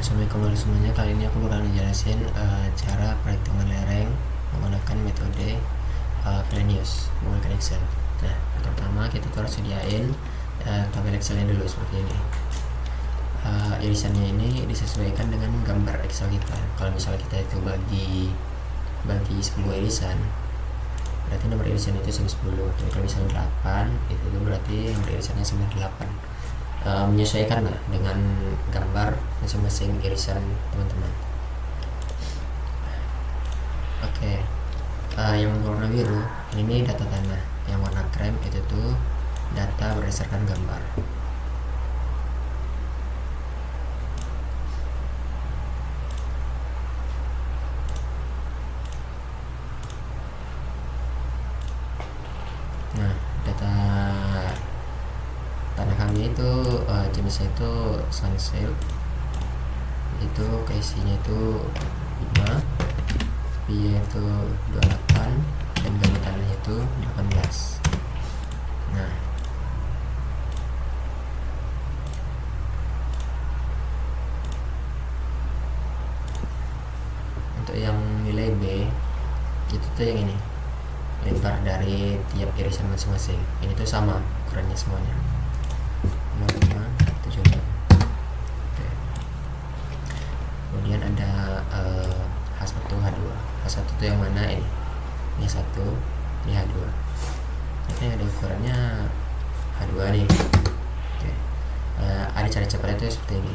Assalamualaikum warahmatullahi semuanya. Kali ini aku bakal ngejelasin cara perhitungan lereng menggunakan metode Frobenius menggunakan Excel. Nah, pertama kita harus sediain tabel Excelnya dulu seperti ini. Irisannya ini disesuaikan dengan gambar Excel kita. Kalau misalnya kita itu bagi 10 irisan, berarti nomor irisan itu 10. Jadi kalau misalnya 8, itu berarti nomor irisannya 8. Menyesuaikan lah dengan gambar masing-masing irisan teman-teman. Oke. Yang warna biru ini data tanah, yang warna krem itu tuh data berdasarkan gambar. Nah, data tanah kami itu jenisnya itu sunsil, itu keisinya itu 5, biaya itu 28, dan gali tanahnya itu 18. Nah, untuk yang nilai B itu tuh yang ini, lebar dari tiap irisan masing-masing. Ini tuh sama ukurannya semuanya, 0,76. Oke. Kemudian ada H1, H2. H1 itu yang mana ini? Ini 1, ini H2. Ini ada ukurannya H2 nih. Oke. Ada cara cepat itu seperti ini.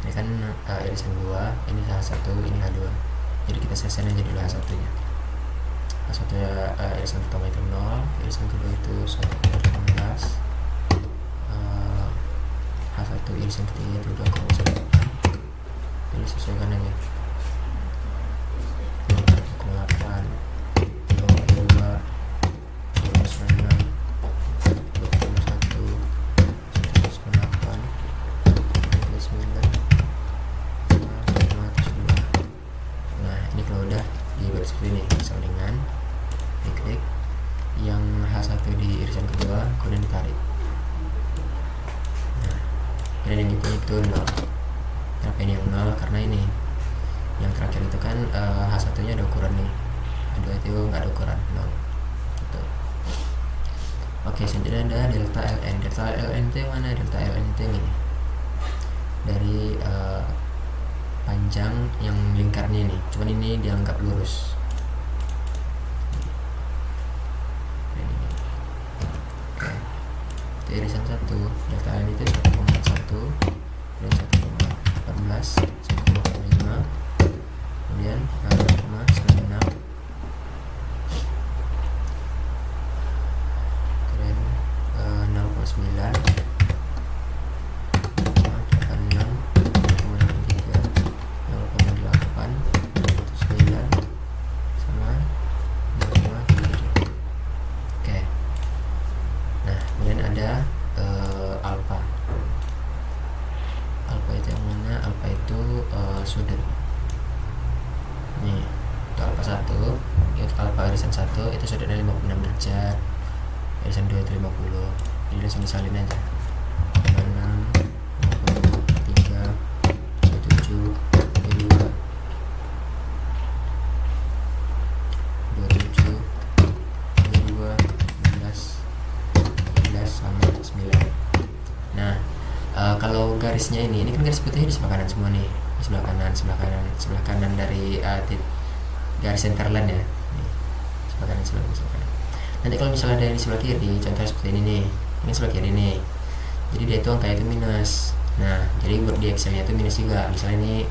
Ini kan irisan 2, ini H1, ini H2. Jadi kita selesaikan aja dulu H1-nya. H1 irisan pertama itu 0, irisan kedua itu 1,18, H1 irisan ketiga itu 2,1. Jadi sesuaikan aja 0,8, 2,2, 2,96, 2,1, 1,8, 2,9, 2,2. Nah, ini kalau udah dibuat seperti ini, sama dengan klik yang H1 di irisan kedua, kemudian ditarik. Nah, kemudian yang itu 0. Kenapa ini yang 0? Karena ini yang terakhir itu kan H1 nya ada ukuran nih, H2 itu nggak ada ukuran, 0 gitu. Oke, selanjutnya ada delta ln. Delta ln itu yang mana? Delta ln itu yang ini, dari panjang yang lingkarnya ini, cuman ini dianggap lurus. Oke, itu irisan 1, delta ln itu 1,1 dan 1,14, 1,5, kemudian 0,96, kemudian 0,9, 86, 0,83, 0,8, 9, sama 0,7. Oke. Nah, kemudian ada alpha. Alpha itu yang mana? Alpha itu sudut. Nih, itu alpha 1, itu alpha irisan 1 itu sudutnya 56 derajat, irisan 2 itu 50. Jadi langsung disalin aja, 56, 53, 27, 22, 27, 22, 16, 11, sama 9. Nah, kalau garisnya ini kan garis putihnya di sebelah kanan semua nih, di sebelah kanan dari garis centerline ya. Nih, sebelah kanan. Nanti kalau misalnya ada yang di sebelah kiri, contohnya seperti ini nih, ini sebelah kiri nih, jadi dia itu angkanya itu minus. Nah, jadi buat di Excelnya itu minus juga. Misalnya ini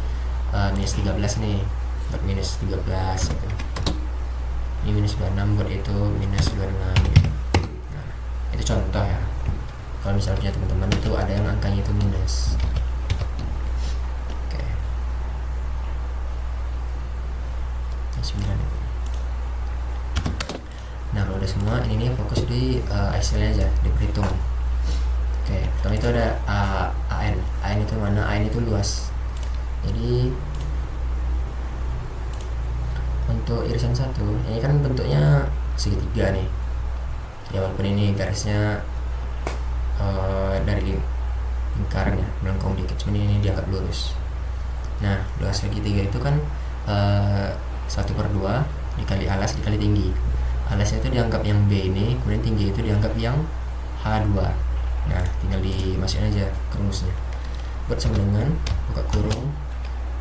minus 13 nih, buat minus 13 gitu. Ini minus 26, buat itu minus 26 gitu. Nah, itu contoh ya. Kalau misalnya punya teman-teman itu ada yang angkanya itu minus. Oke. 9 itu. Nah, kalau udah semua ini nih, fokus di Excelnya aja, di perhitungan. Oke, pertama itu ada AN. AN itu mana? AN itu luas. Jadi untuk irisan 1 ini kan bentuknya segitiga nih ya, walaupun ini garisnya dari lingkaran ya, melengkung dikit, cuman ini dianggap lurus. Nah luas segitiga itu kan 1/2 dikali alas dikali tinggi. Alasnya itu dianggap yang B ini, kemudian tinggi itu dianggap yang H2. Nah tinggal dimasukin aja ke rumusnya. Buat sama dengan buka kurung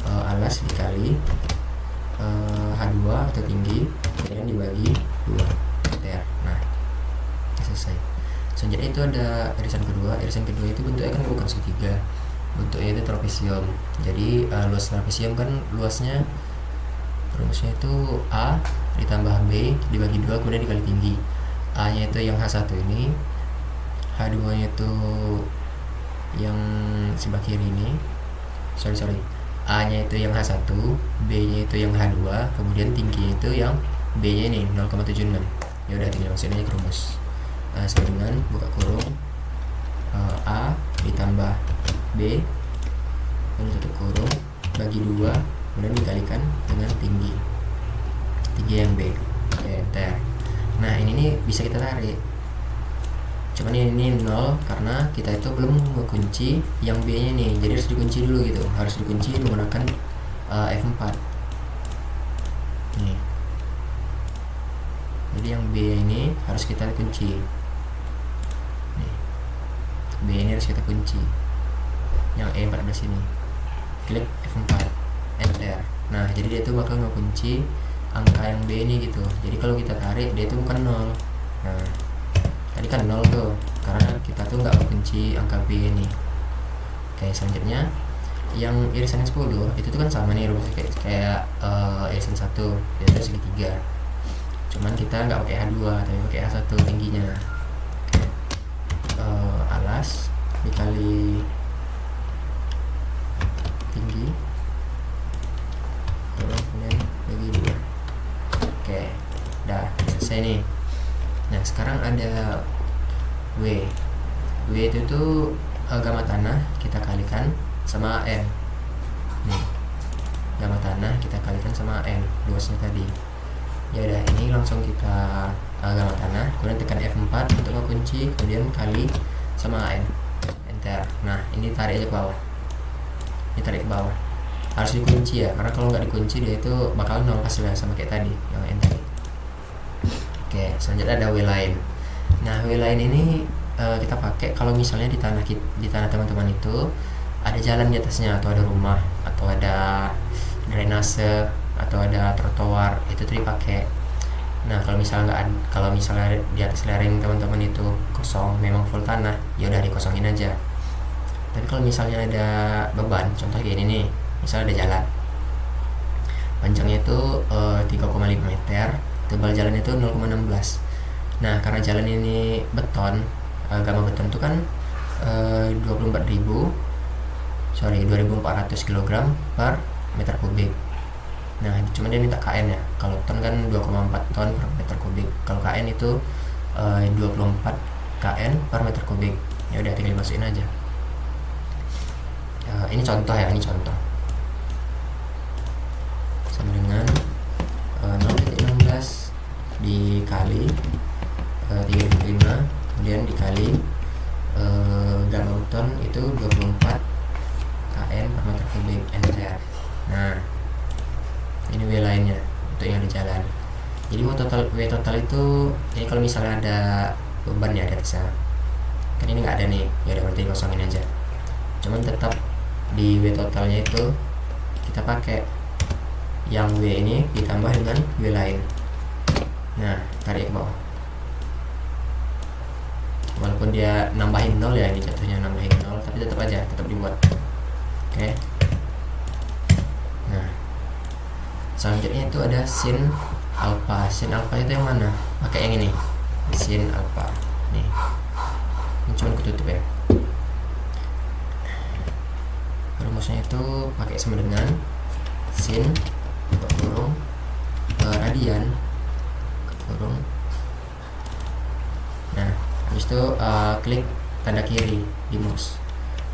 alas dikali H2 atau tinggi, kemudian dibagi 2 meter. Nah selesai. Selanjutnya itu ada irisan kedua. Irisan kedua itu bentuknya kan bukan segitiga, bentuknya itu trapesium. Jadi luas trapesium kan luasnya, rumusnya itu A ditambah B dibagi 2 kemudian dikali tinggi. A nya itu yang H1 ini, H2 nya itu yang sebelah kiri ini, sorry A nya itu yang H1, B nya itu yang H2, kemudian tinggi itu yang B nya ini 0,76. Ya udah tinggal masukin aja ke rumus. Sama dengan buka kurung A ditambah B kemudian tutup kurung bagi 2 kemudian dikalikan dengan tinggi yang B. Oke, enter. Nah ini nih bisa kita tarik, cuman ini 0 karena kita itu belum mengunci yang B nya nih, jadi harus dikunci dulu gitu, harus dikunci menggunakan F4 nih. Jadi yang B ini harus kita kunci nih. B ini harus kita kunci yang E14 ini, klik F4 enter. Nah jadi dia itu bakal ngekunci angka yang B ini gitu. Jadi kalau kita tarik dia itu bukan 0. Nah tadi kan 0 tuh karena kita tuh nggak mengunci angka B ini. Oke, selanjutnya yang irisan yang 10 itu tuh kan sama nih rumusnya kayak irisan 1 yaitu segitiga, cuman kita nggak pakai H2 tapi pakai H1 tingginya. Oke. Alas dikali tinggi kemudian bagi 2. Oke, dah selesai nih. Nah sekarang ada W itu tuh gamma tanah kita kalikan sama AN nih, gamma tanah kita kalikan sama AN luasnya tadi. Ya udah ini langsung kita gamma tanah kemudian tekan F4 untuk mengunci kemudian kali sama AN enter. Nah ini tarik aja ke bawah, ini tarik ke bawah, harus dikunci ya karena kalau nggak dikunci dia itu bakal 0 hasilnya sama kayak tadi yang N tadi. Oke, selanjutnya ada W line. Nah W line ini kita pakai kalau misalnya di tanah teman-teman itu ada jalan di atasnya atau ada rumah atau ada drainase atau ada trotoar, itu tuh dipakai. Nah kalau misalnya di atas lereng teman-teman itu kosong, memang full tanah, ya udah dikosongin aja. Tapi kalau misalnya ada beban, contoh kayak ini nih, misalnya ada jalan panjangnya itu 3,5 meter, tebal jalan itu 0,16. Nah karena jalan ini beton, gamma beton itu kan 2400 kg per meter kubik. Nah cuma dia minta KN ya, kalau ton kan 2,4 ton per meter kubik, kalau KN itu 24 KN per meter kubik. Ya udah tinggal dimasukin aja. Ini contoh ya, ini contoh sama dengan 0,16 dikali 3,5 kemudian dikali gamma beton itu 24 kN per meter kubik enter. Nah ini W lainnya untuk yang di jalan. Jadi W total itu ini kalau misalnya ada beban ya di atasnya, kan ini nggak ada nih, ya udah berarti kosongin aja. Cuman tetap di W totalnya itu kita pakai yang W ini ditambah dengan W lain. Nah tarik ke bawah, walaupun dia nambahin 0 ya, ini jatuhnya nambahin 0 tapi tetap aja tetap dibuat. Oke. Nah selanjutnya itu ada sin alpha. Sin alpha itu yang mana? Pakai yang ini, sin alpha nih. Ini cuma ketutup ya. Rumusnya itu pakai sama dengan sin kurung radian kurung. Nah habis itu klik tanda kiri di mouse,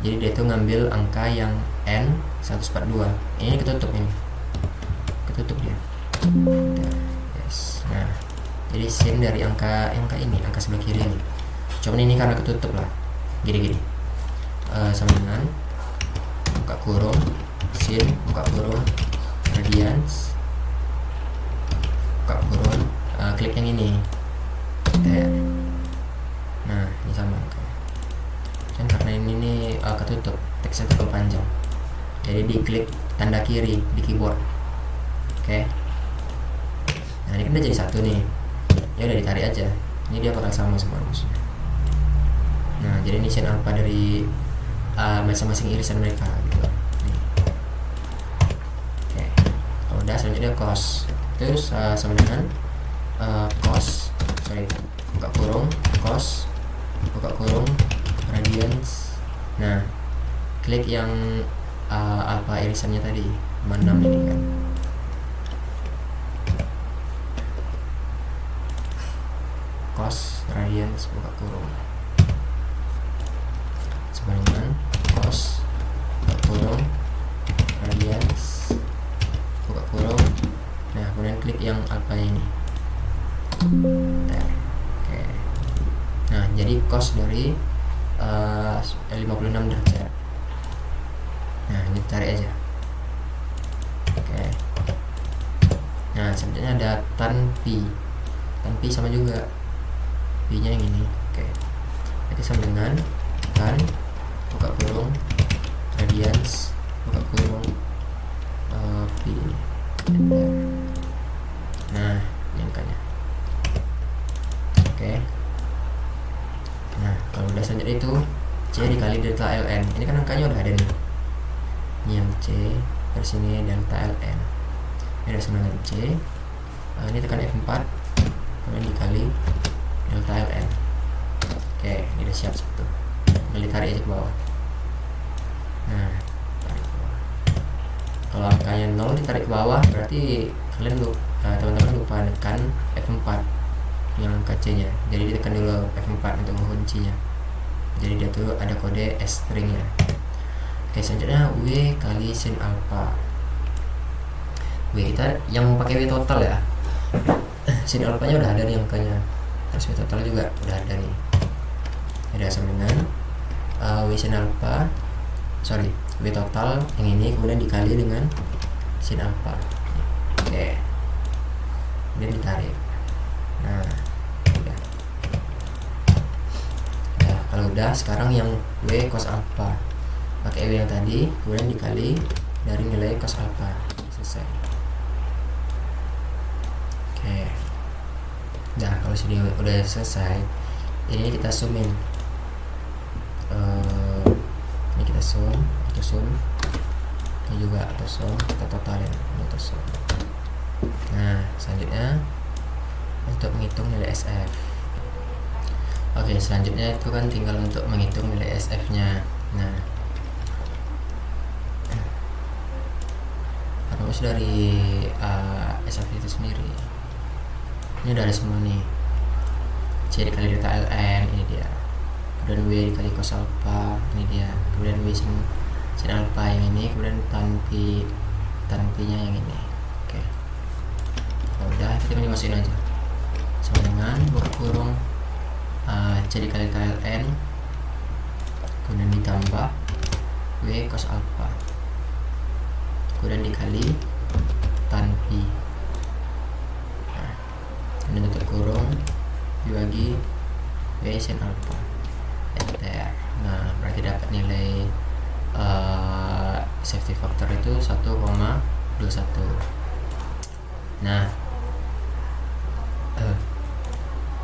jadi dia itu ngambil angka yang N 142. Ini ketutup, ini ketutup dia. Yes. Nah jadi sin dari angka ini, angka sebelah kiri ini, cuman ini karena ketutup lah gini sama dengan buka kurung sin buka kurung radians buka kurung, klik yang ini enter. Nah ini sama kan karena ini nih ketutup, teksnya terlalu panjang, jadi diklik tanda kiri di keyboard. Oke. Nah ini kan udah jadi satu nih, ya udah ditarik aja, ini dia bakal sama semua rumusnya. Nah jadi ini sin alpha dari masing-masing irisan mereka gitu. Nih. Oke, kalau udah selanjutnya cos, terus sama dengan cos, buka kurung cos buka kurung radians. Nah klik yang alpha irisannya tadi 6 ini kan, cos radians buka kurung sama dengan cos buka kurung radians buka kurung. Nah kemudian klik yang alpha ini. Oke. Nah jadi cos dari 56 derajat. Nah ini tarik aja. Oke. Nah selanjutnya ada tan pi sama juga pi nya yang ini. Oke, itu sama dengan tan buka kurung radians buka kurung pi ini. Nah ini angkanya. Oke. Nah kalau udah selanjutnya itu C dikali delta ln, ini kan angkanya udah ada nih, ini yang C dari sini delta ln, ini udah sama dengan C. Ini tekan F4 kemudian dikali delta ln. Oke, ini udah siap satu, tinggal ditarik aja ke bawah. Nah tarik ke bawah. Kalau angkanya 0 ditarik ke bawah berarti kalian teman-teman lupa tekan F4 yang angka C nya, jadi ditekan dulu F4 untuk menguncinya, jadi dia tuh ada kode S string nya. Oke, selanjutnya W kali sin alpha. W kita yang pakai W total ya, sin alpha nya udah ada nih angkanya, terus W total juga udah ada nih, ada sama dengan W sin alpha, W total yang ini kemudian dikali dengan sin alpha. Oke, kemudian ditarik. Nah udah. Nah kalau udah, sekarang yang W cos alpha pakai W yang tadi kemudian dikali dari nilai cos alpha, selesai. Oke. Nah kalau sini udah selesai, ini kita zoomin. Ini kita zoom, ini juga auto zoom, kita totalin, ini auto zoom. Nah selanjutnya untuk menghitung nilai SF. Oke, selanjutnya itu kan tinggal untuk menghitung nilai SF nya. Nah rumus dari SF itu sendiri ini udah ada semua nih. C dikali delta ln, ini dia, kemudian W dikali cos alpha, ini dia, kemudian W sin alpha yang ini, kemudian tan pi nya yang ini. Oke, kalau udah kita dimasukin aja sama dengan buka kurung C dikali delta ln kemudian ditambah W cos alpha kemudian dikali tan pi. Nah, kemudian tutup kurung dibagi W sin alpha, enter. Nah berarti dapat nilai safety factor itu 1,21. Nah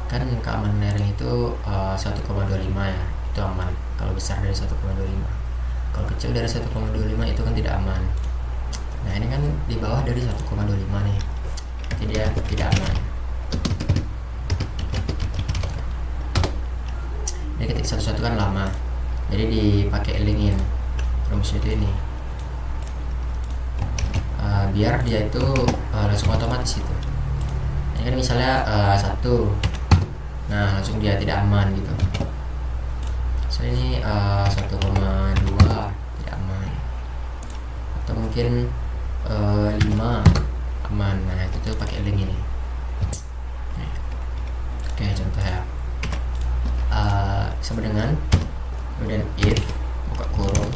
kan keamanan layering itu 1,25 ya, itu aman kalau besar dari 1,25. Kalau kecil dari 1,25 itu kan tidak aman. Nah ini kan di bawah dari 1,25 nih, jadi dia tidak aman. Ini ketik satu-satu kan lama, jadi dipakai lingin rumusnya itu ini, biar dia itu langsung otomatis itu. Ini kan misalnya 1, nah langsung dia tidak aman gitu. Misalnya ini 1,2 tidak aman, atau mungkin 5 aman. Nah itu tuh pakai link ini. Oke, contoh ya, sama dengan kemudian if buka kurung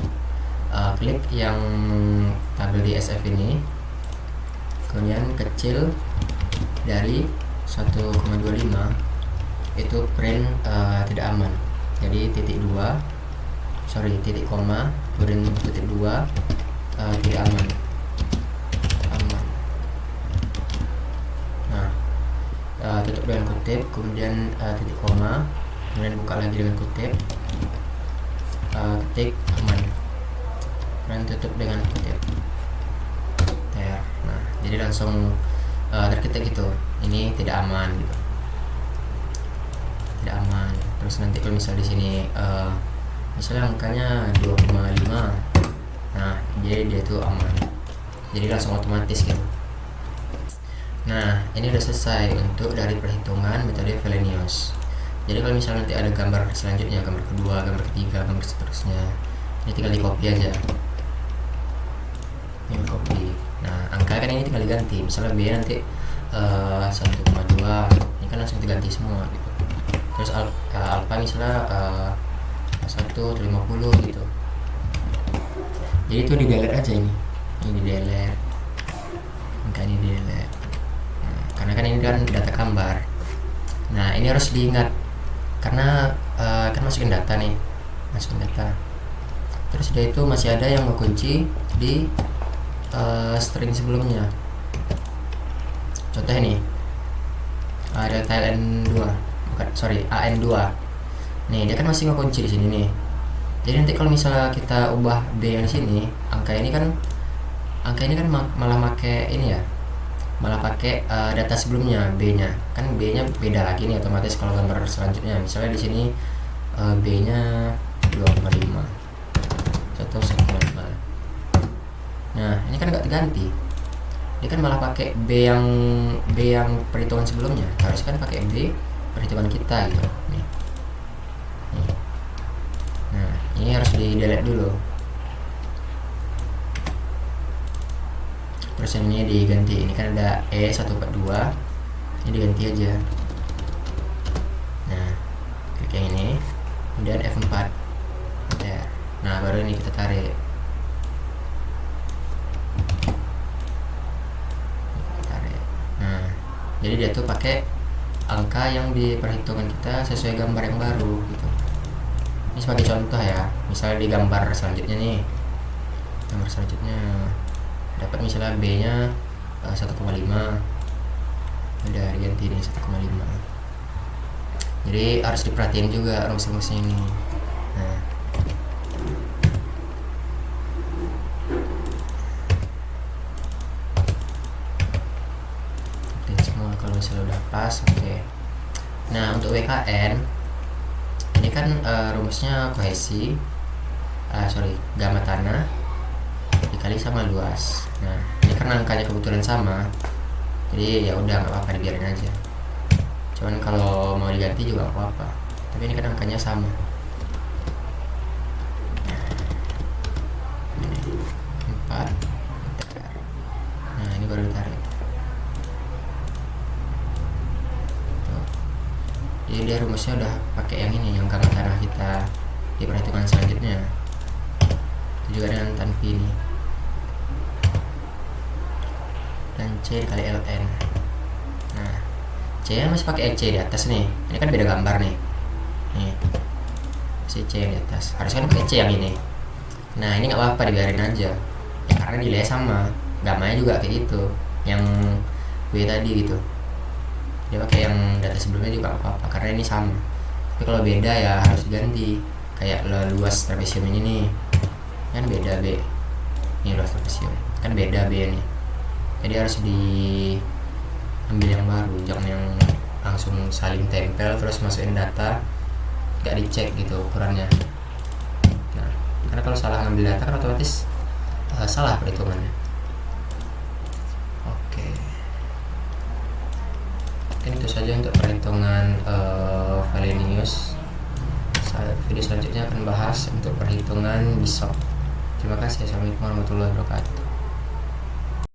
klik yang tabel di SF ini, kemudian kecil dari 1,25 itu print tidak aman. Jadi titik koma kemudian titik 2 tidak aman. Nah, tutup dengan kutip, kemudian titik koma, kemudian buka lagi dengan kutip, ketik aman, kemudian tutup dengan kutip. Nah, jadi langsung terketik gitu, ini tidak aman gitu, tidak aman. Terus nanti kalau misal di sini misalnya angkanya 2,5, nah jadi dia itu aman, jadi langsung otomatis gitu. Nah, ini udah selesai untuk dari perhitungan metode Fellenius. Jadi kalau misalnya nanti ada gambar selanjutnya, gambar kedua, gambar ketiga, gambar seterusnya, ini tinggal di copy aja. Ini copy. Nah, angka kan ini tinggal diganti. Misalnya B nanti 1,2, ini kan langsung diganti semua gitu. Terus alpha misalnya 1 atau 50 gitu. Jadi itu di delete aja ini di delete, angka ini di delete. Karena kan ini kan data gambar. Nah, ini harus diingat karena kan masukin data nih, masukin data. Terus dia itu masih ada yang mengunci di string sebelumnya. Contoh ini delta ln2, an2. Nih, dia kan masih ngekunci di sini nih. Jadi nanti kalau misalnya kita ubah b yang di sini, angka ini kan malah pakai ini ya, malah pakai data sebelumnya, b-nya kan b-nya beda lagi nih otomatis kalau gambar selanjutnya. Misalnya di sini b-nya 2,5 atau 1,5. Nah, ini kan nggak diganti, ini kan malah pakai b yang perhitungan sebelumnya. Harus kan pakai b perhitungan kita gitu nih. Nah, ini harus di delete dulu. Terus yang ini diganti, ini kan ada E142, ini diganti aja. Nah, klik yang ini, kemudian F4 ya. Nah, baru ini kita tarik. Nah, jadi dia tuh pakai angka yang diperhitungkan kita sesuai gambar yang baru gitu. Ini sebagai contoh ya, misalnya di gambar selanjutnya nih, gambar selanjutnya dapat misalnya B-nya 1,5, udah diganti ini 1,5. Jadi harus diperhatiin juga rumus-rumusnya ini. Nah, semua kalau misalnya udah pas, oke. Nah, untuk WKN ini kan rumusnya kohesi, gamma tanah dikali sama luas. Nah, ini karena angkanya kebetulan sama, jadi ya udah nggak apa-apa, dibiarin aja. Cuman kalau mau diganti juga nggak apa-apa, tapi ini kan angkanya sama. Ini 4. Nah, ini baru ditarik. Tuh. Jadi dia rumusnya udah pakai yang ini, yang gamma tanah kita di perhitungan selanjutnya. Itu juga dengan tanpi ini. Dan C kali ln. Nah, C masih pakai C di atas nih. Ini kan beda gambar nih. Nih, si C di atas. Harusnya kan pakai C yang ini. Nah, ini nggak apa-apa, dibiarin aja. Ya karena nilai sama, gamanya juga kayak gitu. Yang W tadi gitu. Dia pakai yang data sebelumnya juga nggak apa-apa karena ini sama. Tapi kalau beda ya harus diganti. Kayak luas trapesium ini nih, kan beda B. Ini luas trapesium, kan beda B nih. Jadi harus diambil yang baru, jangan yang langsung saling tempel terus masukin data gak dicek gitu ukurannya. Nah, karena kalau salah ngambil data kan otomatis salah perhitungannya. Oke, mungkin itu saja untuk perhitungan Fellenius. Video selanjutnya akan bahas untuk perhitungan Bishop. Terima kasih. Assalamualaikum warahmatullahi wabarakatuh.